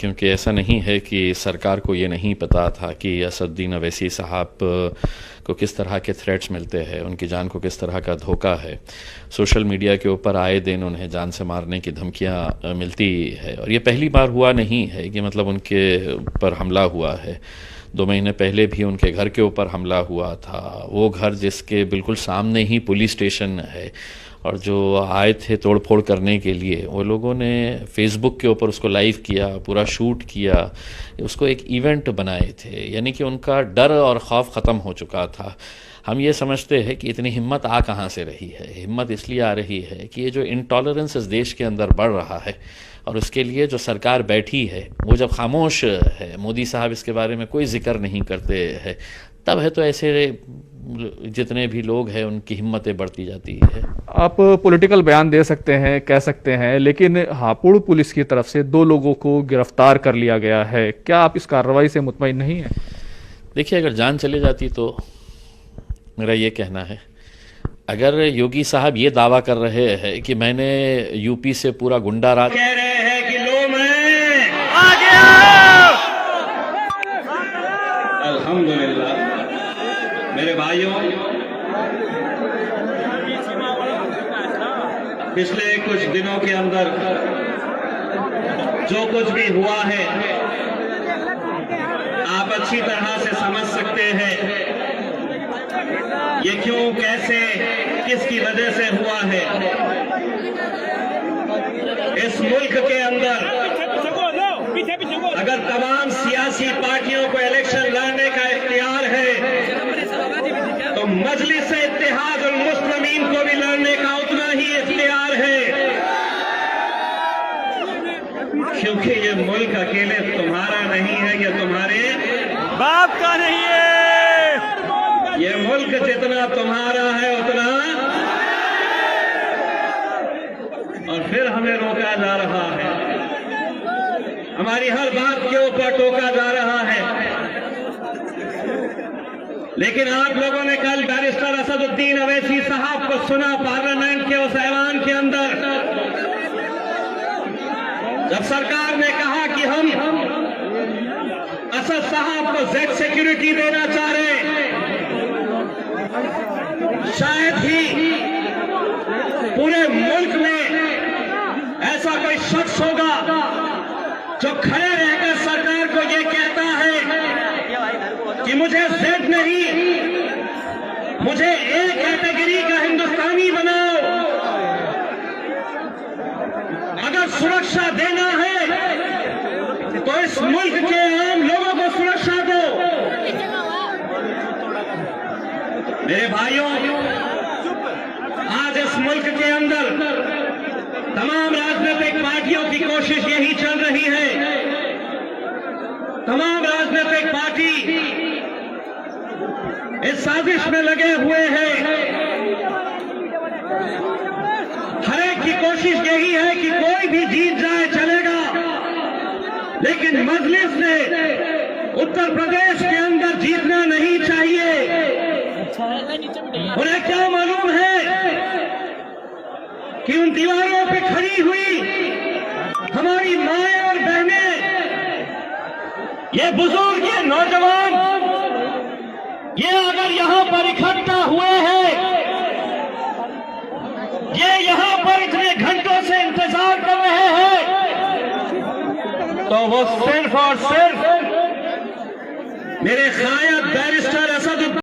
क्योंकि ऐसा नहीं है कि सरकार को ये नहीं पता था कि असदुद्दीन अवैसी साहब को किस तरह के थ्रेट्स मिलते हैं, उनकी जान को किस तरह का धोखा है। सोशल मीडिया के ऊपर आए दिन उन्हें जान से मारने की धमकियां मिलती है, और ये पहली बार हुआ नहीं है कि मतलब उनके ऊपर हमला हुआ है। 2 महीने पहले भी उनके घर के ऊपर हमला हुआ था, वो घर जिसके बिल्कुल सामने ही पुलिस स्टेशन है, और जो आए थे तोड़फोड़ करने के लिए वो लोगों ने फेसबुक के ऊपर उसको लाइव किया, पूरा शूट किया, उसको एक इवेंट बनाए थे। यानी कि उनका डर और खौफ ख़त्म हो चुका था। हम ये समझते हैं कि इतनी हिम्मत आ कहाँ से रही है। हिम्मत इसलिए आ रही है कि ये जो इंटॉलरेंस इस देश के अंदर बढ़ रहा है, और उसके लिए जो सरकार बैठी है वो जब खामोश है, मोदी साहब इसके बारे में कोई जिक्र नहीं करते हैं, तब है तो ऐसे जितने भी लोग हैं उनकी हिम्मतें बढ़ती जाती है। आप पॉलिटिकल बयान दे सकते हैं, कह सकते हैं, लेकिन हापुड़ पुलिस की तरफ से 2 लोगों को गिरफ्तार कर लिया गया है। क्या आप इस कार्रवाई से मुतमईन नहीं हैं? देखिए, अगर जान चली जाती तो मेरा ये कहना है, अगर योगी साहब ये दावा कर रहे हैं कि मैंने यूपी से पूरा गुंडा राज कह रहे हैं कि लो मैं आ गया, अल्हम्दुलिल्लाह मेरे भाइयों, पिछले कुछ दिनों के अंदर जो कुछ भी हुआ है आप अच्छी तरह से समझ सकते हैं ये क्यों, कैसे, किसकी वजह से हुआ है। इस मुल्क के अंदर अगर तमाम सियासी पार्टियों को इलेक्शन लड़ने का इख्तियार है तो मजलिस इत्तेहादुल मुस्लिमीन को भी लड़ने का उतना ही इख्तियार है, क्योंकि ये मुल्क अकेले तुम्हारा नहीं है, ये तुम्हारे बाप का नहीं है। ये मुल्क जितना तुम्हारा है उतना, और फिर हमें रोका जा रहा है, हमारी हर बात के ऊपर टोका जा रहा है। लेकिन आप लोगों ने कल बैरिस्टर असदुद्दीन अवैसी साहब को सुना पार्लियामेंट के उस ऐवान के अंदर, जब सरकार ने कहा कि हम असद साहब को जेड सिक्योरिटी देना चाह रहे हैं। शायद ही पूरे मुल्क में ऐसा कोई शख्स होगा जो खड़े रहकर सरकार को यह कहता है कि मुझे जेड नहीं, मुझे ए कैटेगरी का हिंदुस्तानी बनाओ। अगर सुरक्षा देना है तो इस मुल्क के आम लोगों को सुरक्षा दो। मेरे भाइयों, आज इस मुल्क के अंदर तमाम राजनीतिक पार्टियों की कोशिश यही चल रही है, तमाम राजनीतिक पार्टी इस साजिश में लगे हुए हैं। हर एक की कोशिश यही है कि कोई भी जीत जाए चलेगा, लेकिन मजलिस ने उत्तर प्रदेश के अंदर जीतना नहीं चाहिए। उन्हें क्या मालूम है कि उन दीवारों पे खड़ी हुई हमारी माएं और बहनें, ये बुजुर्ग, ये नौजवान, ये अगर यहां पर इकट्ठा हुए हैं, ये यहां पर इतने घंटों से इंतजार कर रहे हैं, तो वो सिर्फ और सिर्फ मेरे खायद बैरिस्टर असद